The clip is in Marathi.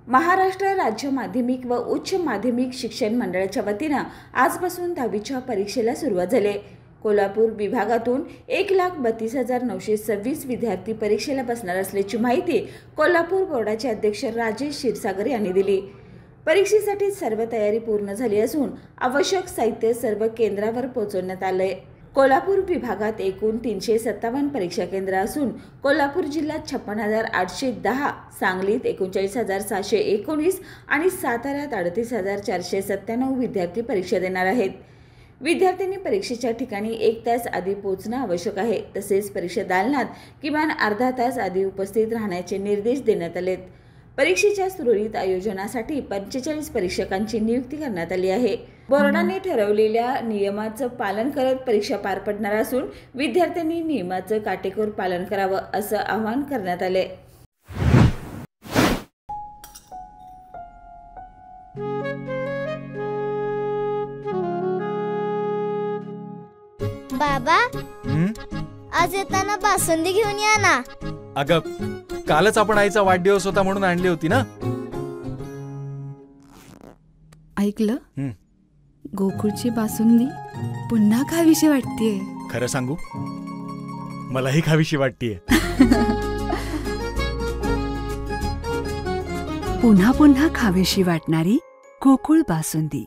महाराष्ट्र राज्य माध्यमिक व उच्च माध्यमिक शिक्षण मंडळाच्या वतीनं आजपासून 10वीच्या परीक्षेला सुरुवात झाली। कोल्हापूर विभागातून 1,32,926 विद्यार्थी परीक्षेला बसणार असल्याची माहिती कोल्हापूर बोर्डाचे अध्यक्ष राजेश क्षीरसागर यांनी दिली। परीक्षेसाठी सर्व तयारी पूर्ण झाली असून आवश्यक साहित्य सर्व केंद्रावर पोहोचवण्यात आले। कोल्हापूर विभागात एकूण 357 परीक्षा केंद्र असून कोल्हापूर जिल्ह्यात 56,810, सांगलीत 39,719 आणि साताऱ्यात 38,497 विद्यार्थी परीक्षा देणार आहेत। विद्यार्थ्यांनी परीक्षेच्या ठिकाणी 1 तास आधी पोहोचणे आवश्यक आहे। तसेच परीक्षा दालनात किमान अर्धा तास आधी उपस्थित राहण्याचे निर्देश देण्यात आलेत। परीक्षेच्या सुरळीत आयोजनासाठी 45 परीक्षकांची नियुक्ती करण्यात आली आहे। बोर्डाने ठरवलेल्या नियमाचं पालन करत परीक्षा पार पडणार असून विद्यार्थ्यांनी नियमाचं काटेकोर पालन करावं असं आवाहन करण्यात आले। बाबा, आज येताना बासुंदी घेऊन या ना। अगं, कालच आपण आईचा वाढदिवस होता म्हणून आणली होती ना। ऐकलं, गोकुळची बासुंदी पुन्हा खावीशी वाटतेय। खरं सांगू, मलाही खावीशी वाटतेय। पुन्हा पुन्हा खावीशी वाटणारी गोकुळ बासुंदी।